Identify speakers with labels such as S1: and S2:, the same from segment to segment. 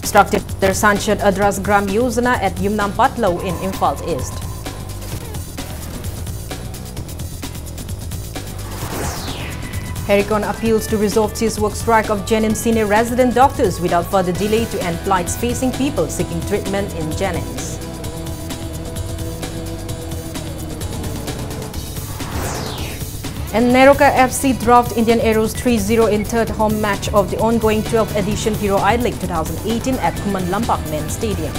S1: Structured their Sanchad Adras Gram Yojana at Yumnam Patlaw in Imphal East. Hericon appeals to resolve this work strike of Jennings senior resident doctors without further delay to end plights facing people seeking treatment in Jennings. And Neroka FC dropped Indian Arrows 3-0 in third home match of the ongoing 12th edition Hero I League 2018 at Kuman Lampak Men's Stadium.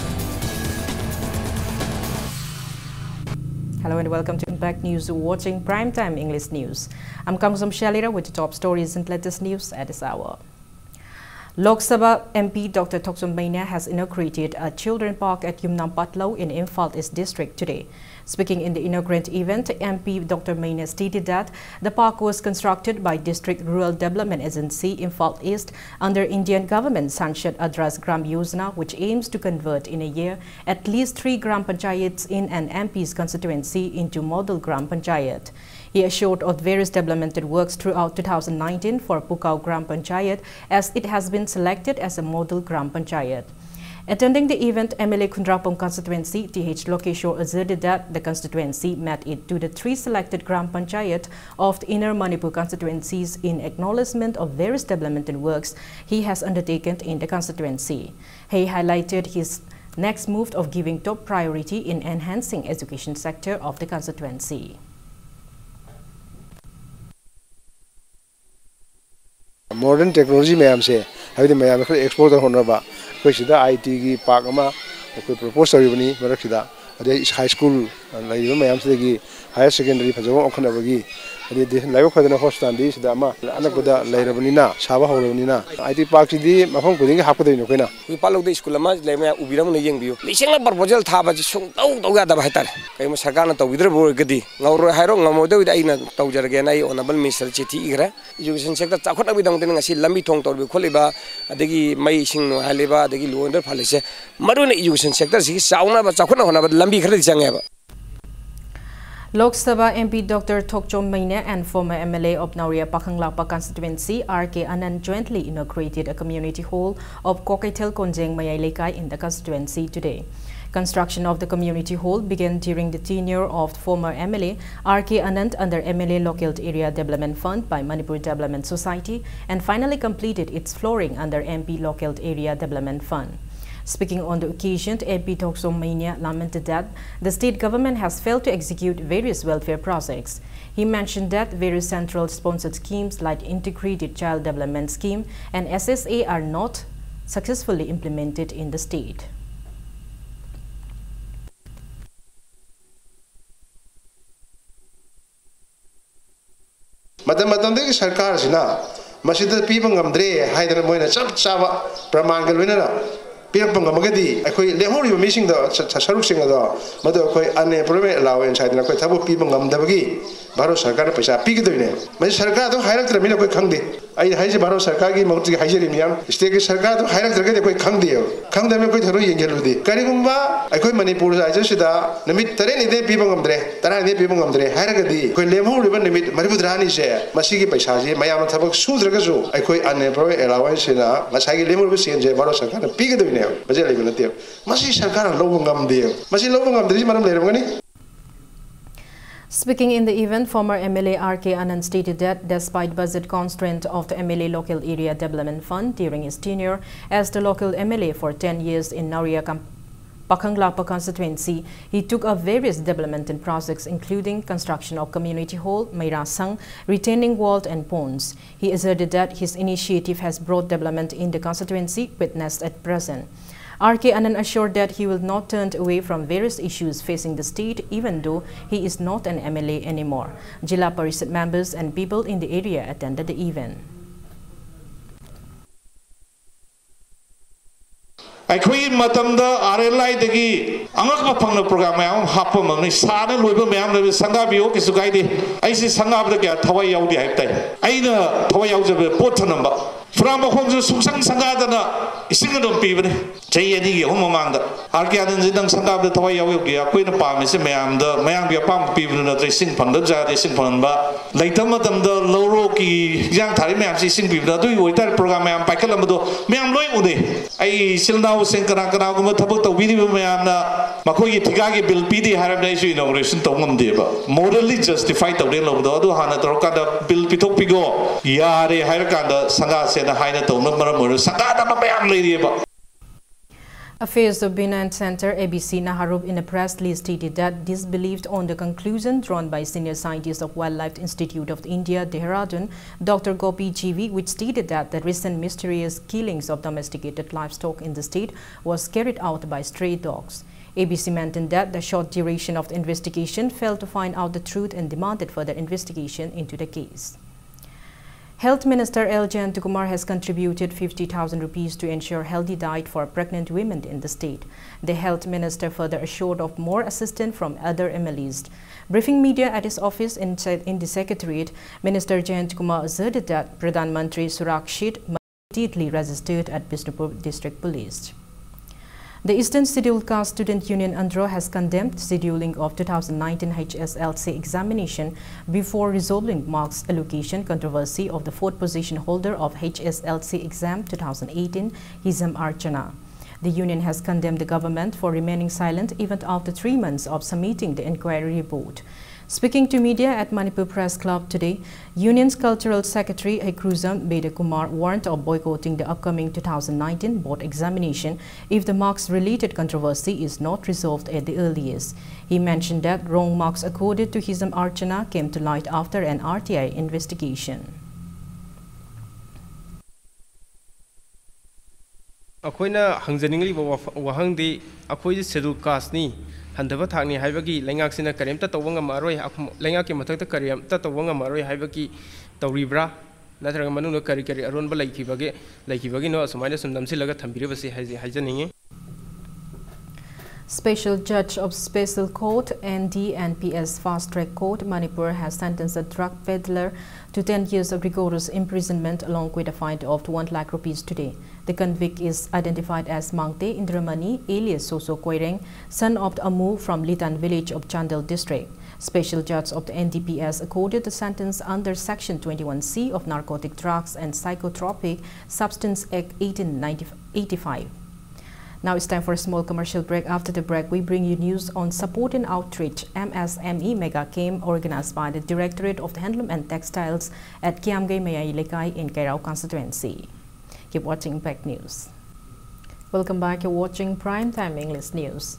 S1: Hello and welcome to Impact News, watching Primetime English News. I'm Kamsam Shalira with the top stories and latest news at this hour. Lok Sabha MP Dr. Thoksom Maina has inaugurated a children park at Yumnam Patlaw in Imphal East District today. Speaking in the inaugurant event, MP Dr. Maina stated that the park was constructed by District Rural Development Agency Imphal East under Indian government Sanchad Adras Gram Yojana, which aims to convert in a year at least 3 Gram Panchayats in an MP's constituency into model Gram Panchayat. He assured of various developmental works throughout 2019 for Pukau Gram Panchayat, as it has been selected as a model Gram Panchayat. Attending the event, MLA Kundrapong constituency, T.H. Lokeshwar asserted that the constituency met it to the 3 selected Gram Panchayat of the inner Manipur constituencies in acknowledgement of various developmental works he has undertaken in the constituency. He highlighted his next move of giving top priority in enhancing education sector of the constituency.
S2: Modern technology mayam se habi mayam khare export hona ba koi sida IT gi park ama koi propose taribani marak sida ade high school lai mayam se gi higher secondary phajaw okhna bagi ade laiba khadana hostan di sida ama anakboda lairabani na saba hawrabani na IT park sidi mafam kuding hapkadoi no koina
S3: wi palok de school ama laima ubiram ne yengbiu lisingla proposal thaba ji sung tau ya da bhaitar kai ma sarkar na tawidre bo gadi ngauro hairo ngamodo ida ina tawjarge na honorable minister chithi igra education sector chakhona bi dang tenga si lambi thong torbi kholiba adegi mai sing no haliba adegi loander phalise maruna education sector si sauna ba chakhona hona ba lambi khari change ba.
S1: Lok Sabha MP Dr. Thoksom Maina and former MLA of Nauria Pakhanglapa constituency R.K. Anand jointly inaugurated a community hall of Kokaitel Konjeng Mayai Lekai in the constituency today. Construction of the community hall began during the tenure of former MLA R.K. Anand under MLA Local Area Development Fund by Manipur Development Society and finally completed its flooring under MP Local Area Development Fund. Speaking on the occasion, MP Thoksom Maina lamented that the state government has failed to execute various welfare projects. He mentioned that various central sponsored schemes like Integrated Child Development Scheme and SSA are not successfully implemented in the state.
S2: Madam Sarkar Sina, Masida people Gamdre, Hydra Moina Chap Chava, Pramangal winner. Pirapangamagadi, I quite Lehori missing the Sarusing of the Mother Koi unemployment allowance, I quite Tabu Pibangam Dabagi, Baro Sarkar Pasa, Pigdine. My Sarkado, Hirak Ramina Kandi. I Haji Baro Sarkagi, Monti Hajimian, Stake Sarkado, Hirak Ragate Kandi, Kandam Kotarui, Karibumba, I quite Manipur, I just said that, Namit Tereni de Pibangamdre, Tarani Pibangamdre, Haragadi, Quilemo Ribbon, Maribudrani share, Masiki Pasaji, Mayama Tabak Sudragazo, I quite unemployment allowance in a Masagi Lemo and Baro Sarkar, Pigdine.
S1: Speaking in the event, former MLA R.K. Anand stated that despite budget constraint of the MLA Local Area Development Fund during his tenure as the local MLA for 10 years in Nauria Pakhanglapa constituency, he took up various developmental projects including construction of community hall, Mairasang, retaining wall and ponds. He asserted that his initiative has brought development in the constituency witnessed at present. R.K. Anand assured that he will not turn away from various issues facing the state even though he is not an MLA anymore. Jilla Parishad members and people in the area attended the event.
S4: Aikhui matamda RLI degi angak phangna program mayam happa mangni sana loiba mayam le sanga bio kisu gaide aisi sanga abda kya thawai yaudi haiptai aina thawai yaujabe pothanamba From a home to Susan Sangadana, Singadon people, Jay Homamanda, Arkian and Sanga the Toya will be a queen of Palm, Mayam, the Mayam Pam people that they sing Pandaja, they sing Pamba. Later, Madam, the low rocky young Taliman, she sing people that do with that program, Pakalamado, Mayam Loy. I still now sing Kanakana, Tabuta, Video Mayana, Makoyi Tigagi, Bill PD, Haramation inauguration to Mundeba. Morally justified the real of the other Hana Torkada, Bill Pitopigo, Yare, Harakanda, Sanga said.
S1: Affairs of Binance Center ABC Naharub in a press release stated that disbelieved on the conclusion drawn by senior scientist of Wildlife Institute of India, Dehradun, Dr. Gopi GV, which stated that the recent mysterious killings of domesticated livestock in the state was carried out by stray dogs. ABC maintained that the short duration of the investigation failed to find out the truth and demanded further investigation into the case. Health Minister L. Jayantakumar has contributed 50,000 rupees to ensure healthy diet for pregnant women in the state. The Health Minister further assured of more assistance from other MLEs. Briefing media at his office in the Secretariat, Minister Jayantakumar asserted that Pradhan Mantri Surakshit immediately registered at Bishnupur District Police. The Eastern Scheduled Caste Student Union Andhra has condemned scheduling of 2019 HSLC examination before resolving marks allocation controversy of the fourth position holder of HSLC exam 2018, Hizam Archana. The union has condemned the government for remaining silent even after 3 months of submitting the inquiry report. Speaking to media at Manipur Press Club today, Union's Cultural Secretary Hekruzam Bedakumar warned of boycotting the upcoming 2019 board examination if the marks-related controversy is not resolved at the earliest. He mentioned that wrong marks accorded to Hizam Archana came to light after an RTI investigation.
S5: Akoina hangjaningli wahangdi akoi scheduled caste ni handaba thakni haibagi lengaksina karimta tawanga maroi lengaki mathakta karimta tawanga maroi haibagi tawribra natraga manuna kari aronba laikibagi no sumaina sundamsilaga thambiribasi haijaningi.
S1: Special Judge of Special Court NDNPS Fast Track Court Manipur has sentenced a drug peddler to 10 years of rigorous imprisonment along with a fine of 1 lakh rupees today. The convict is identified as Mangte Indramani alias Soso Koireng, son of Amu from Litan village of Chandel district. Special Judge of the NDPS accorded the sentence under Section 21C of Narcotic Drugs and Psychotropic Substance Act 1885. Now it's time for a small commercial break. After the break, we bring you news on support and outreach MSME Mega Camp organized by the Directorate of the Handloom and Textiles at Kiamgai Mayai Lekai in Kairao constituency. Keep watching Impact News. Welcome back. You're watching Primetime English News.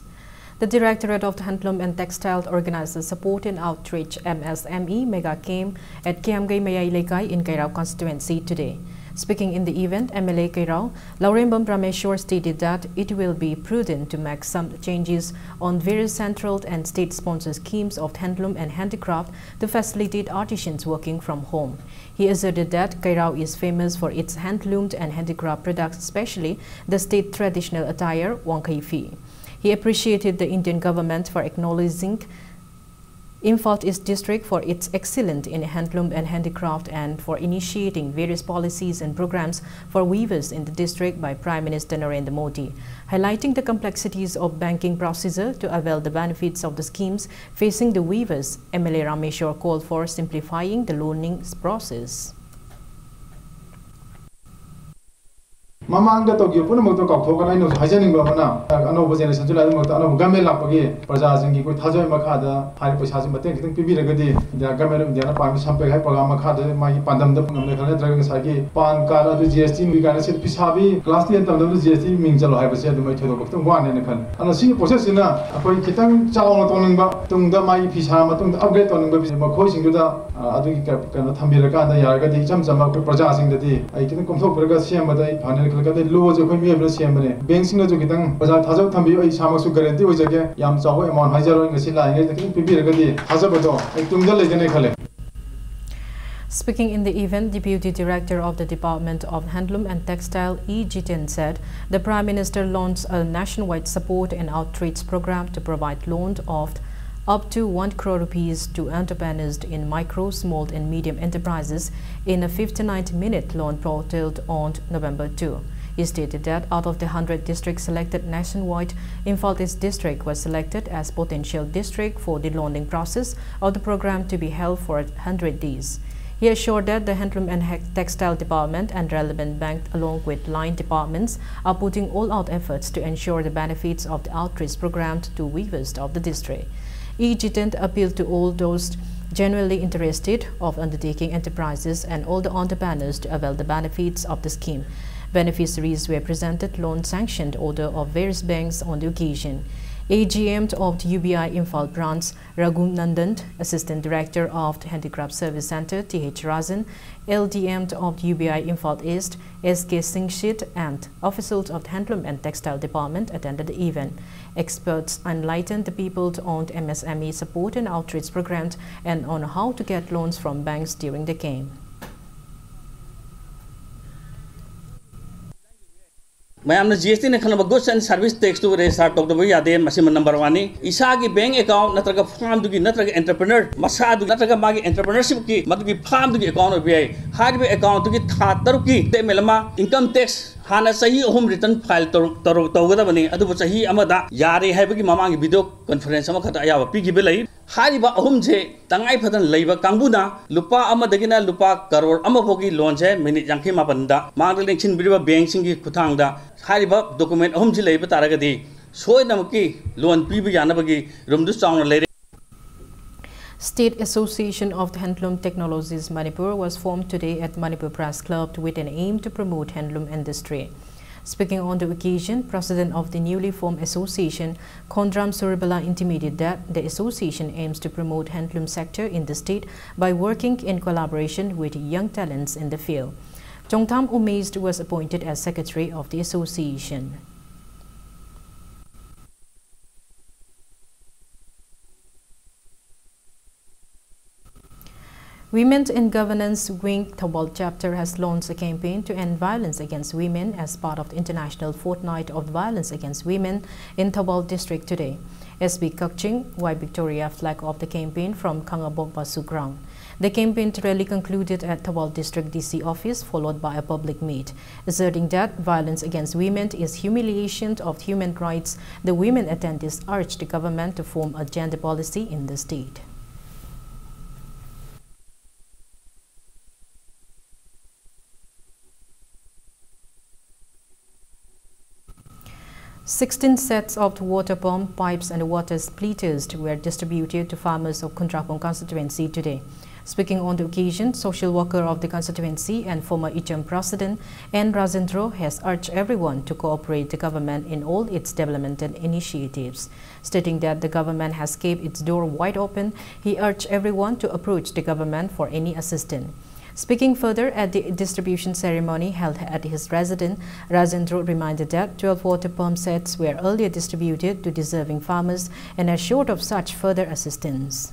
S1: The Directorate of the Handloom and Textiles organizes support and outreach MSME Mega Camp at Kiamgai Mayai Lekai in Kairao constituency today. Speaking in the event, MLA Kairao, Laurembam Prameshwar stated that it will be prudent to make some changes on various central and state-sponsored schemes of handloom and handicraft to facilitate artisans working from home. He asserted that Kairao is famous for its handloomed and handicraft products, especially the state traditional attire, Wangkai. He appreciated the Indian government for acknowledging Imphal East District for its excellence in handloom and handicraft and for initiating various policies and programs for weavers in the district by Prime Minister Narendra Modi, highlighting the complexities of banking procedure to avail the benefits of the schemes facing the weavers. MLA Rameshwar called for simplifying the loaning process.
S6: Mamang to give Punamoto Cock, I know Hajaning Bamana, Anovo generation to Lamo Gamel Lapagi, Prazas and Giku Tazo Makada, Hypos has been taking Pibiragadi, the Gamer, the Anapam, Sampe, Hypogamakada, my Pandam, the Dragon Saki, Pan Kara, the GST, we can say Pisabi, Glassy and the GST means a lot. I said to my children, one in the can. And I see a possession now, a point Kitan Chalatonga, Tunga, my Pisama, Tunga, upgrade on the Makosi to the Tambiraka, the Yaragadi, Jamsama, Prazasing the day. I didn't come to Pergasiam, but I panel. The laws of Miami, banks in the Tukitan, but I Tazo Tambi, Samasu guarantee was again, Yam Saho, Mon Hazaro, and Silla, and the Pibiragadi, Hazabado, I took the Leganekale.
S1: Speaking in the event, Deputy Director of the Department of Handloom and Textile, E. Jitin, said the Prime Minister launched a nationwide support and outreach program to provide loan of up to 1 crore rupees to entrepreneurs in micro, small and medium enterprises in a 59-minute loan portal on November 2. He stated that out of the 100 districts selected nationwide, Imphal East district was selected as potential district for the loaning process of the program to be held for 100 days. He assured that the Handloom and Textile Department and relevant bank along with line departments are putting all-out efforts to ensure the benefits of the outreach program to weavers of the district. E. Jitant appealed to all those genuinely interested of undertaking enterprises and all the entrepreneurs to avail the benefits of the scheme. Beneficiaries were presented loan-sanctioned order of various banks on the occasion. AGM of the UBI Imphal branch, Raghunandan, Assistant Director of the Handicraft Service Center, T.H. Rajan, LDM of the UBI Imphal East, S.K. Singshit, and officials of the Handloom and Textile Department attended the event. Experts enlightened the people on the MSME support and outreach programs and on how to get loans from banks during the camp.
S7: मैंने GST ने खनब goods and service tax to register तौदब यादे मसिम number 1 नी इसागी bank account नत्रग form दुगी नत्रग एंटरप्रेन्योर मसा दुगी नत्रग मागी एंटरप्रेन्योरशिप की मदुगी फार्म दुगी अकाउंट ओबे हारिबे अकाउंट दुगी था तरुकी ते मेलमा इनकम टैक्स हाना सही अहम रिटर्न फाइल तौगदबनी अदुबो सही अमदा यारे हाइबगी ममांगी वीडियो कॉन्फ्रेंस अमा खता याबा पिगिबे लई हारिबा अहम जे तंगाई फदन लैबा कांगबुना लुपा अमदगिना लुपा करोड़ अमफोगी लोन जे मिनिट यांखी मापनदा मांगद लेंसिन बिरिबा बैंक सिंगी खुथांगदा हारिबा डॉक्यूमेंट अहम जे लैबा तारगदी सोयनमकी लोन पीबा यानबगी रुमदु चावना लेरे.
S1: State Association of the Handloom Technologies Manipur was formed today at Manipur Press Club with an aim to promote handloom industry. Speaking on the occasion, President of the newly formed association, Khondram Surabala, intimated that the association aims to promote handloom sector in the state by working in collaboration with young talents in the field. Chongtham Umeist was appointed as secretary of the association. Women in Governance Wing Thawal chapter has launched a campaign to end violence against women as part of the International Fortnight of Violence Against Women in Thawal district today. SB Kakching, White Victoria flag off the campaign from Kangabok Basu ground. The campaign rally concluded at Thawal District DC office, followed by a public meet. Asserting that violence against women is humiliation of human rights, the women attendees urged the government to form a gender policy in the state. Sixteen sets of water pump, pipes and water splitters were distributed to farmers of Kundrapong constituency today. Speaking on the occasion, social worker of the constituency and former Icham president N. Rajendra has urged everyone to cooperate the government in all its developmental initiatives. Stating that the government has kept its door wide open, he urged everyone to approach the government for any assistance. Speaking further at the distribution ceremony held at his residence, Rajendra reminded that 12 water pump sets were earlier distributed to deserving farmers and assured of such further assistance.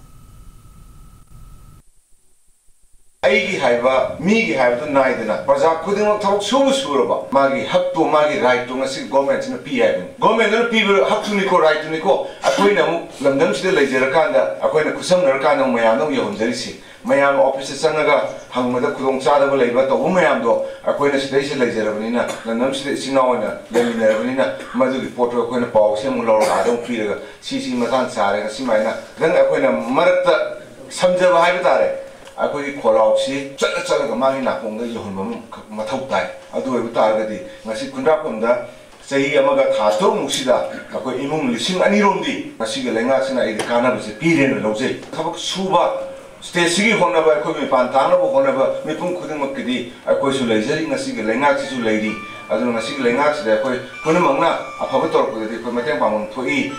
S8: Aigi haiba, migi haiba to naidana. Praja kuding thok suru suraba. Magi hak to magi right to ngasi government na pi haibin. Government na pi hak to niko right to niko. Akoi na lamdam sida lejera kanda. Akoi na kusam na kanda mayam na yahunjari si. Mayam office sangaga hangmada kudong sada ba leiba to mayam do. Akoi na sida isi lejera banina. Lamdam sida sinaw na leminera banina. Madu report akoi na pao siya mula ora adong pi daga. Sisi matan sare na si mayna. Then akoi na marata samjaba haiba tare. Akoi kolausi chala magi nakong da yohon mathau tai adu ebu targadi ngasi kundrapom da sahi amaga thasto musida akoi imung lising ani romdi ngasi ge lenga sina id kana bse piren lojei thabak suba stesi gi honna ba akoi mi pantana bo honna ba mi pung khuding makidi akoi su leijeri ngasi ge lenga si su leiri adu ngasi ge lenga si da akoi punamangna afaba torpodi ko mateng pamon thoi.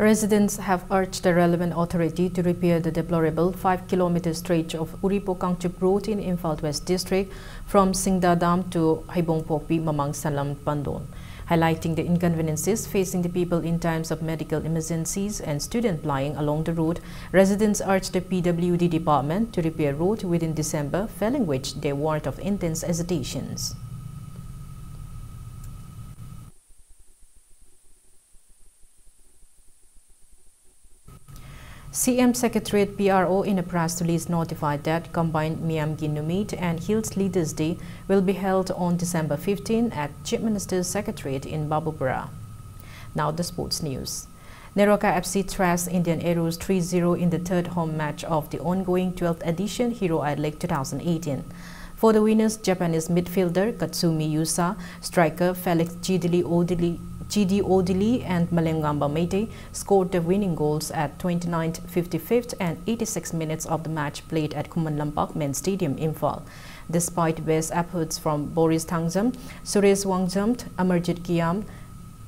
S1: Residents have urged the relevant authority to repair the deplorable 5-kilometer stretch of Uripo Kangchup Road in Imphal West District from Singda Dam to Haibong Pokpi Mamang Salam Pandon, highlighting the inconveniences facing the people in times of medical emergencies and students flying along the road. Residents urged the PWD department to repair road within December, failing which they warned of intense hesitations. CM Secretariat PRO in a press release notified that combined Miyamgi Numit and Hills Leaders Day will be held on December 15 at Chief Minister's Secretariat in Babupura. Now the sports news. Neroka FC thrashed Indian Arrows 3-0 in the third home match of the ongoing 12th edition Hero Idol League 2018. For the winners, Japanese midfielder Katsumi Yusa, striker Felix Chidi Odili and Malengamba Meite scored the winning goals at 29th, 55th and 86 minutes of the match played at Kuman Lampak Men's Stadium, Imphal. Despite best efforts from Boris Thangzam, Suresh Wangzamt, Amarjit Kiam,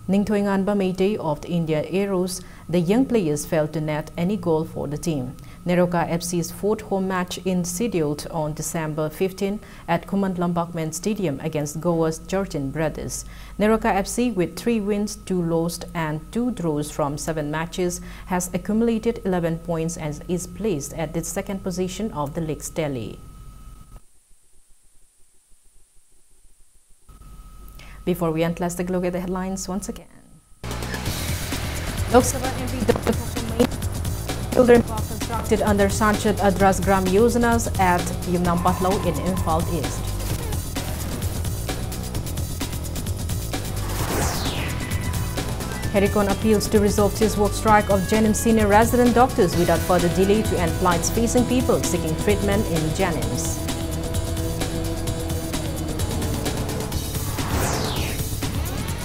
S1: Ningthoinganba Meite of the India Arrows, the young players failed to net any goal for the team. Neroka FC's fourth home match is scheduled on December 15 at Kuman Lampak Men's Stadium against Goa's Georgian Brothers. Neroka FC, with 3 wins, 2 losses and 2 draws from 7 matches, has accumulated 11 points and is placed at the second position of the league's tally. Before we end, let's take a look at the headlines once again. Lok Sabha MP Dr. Thoksom Maina, children park constructed under Sanchad Adras Gram Yojanas at Yumnampatlo in Imphal East. Herikon appeals to resolve his work strike of Jennings senior resident doctors without further delay to end plights facing people seeking treatment in Jennings.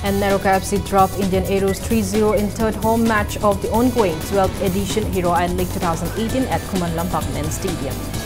S1: And Neroka FC dropped Indian Arrows 3-0 in third home match of the ongoing 12th edition Hero Idol League 2018 at Kuman Lampak Men's Stadium.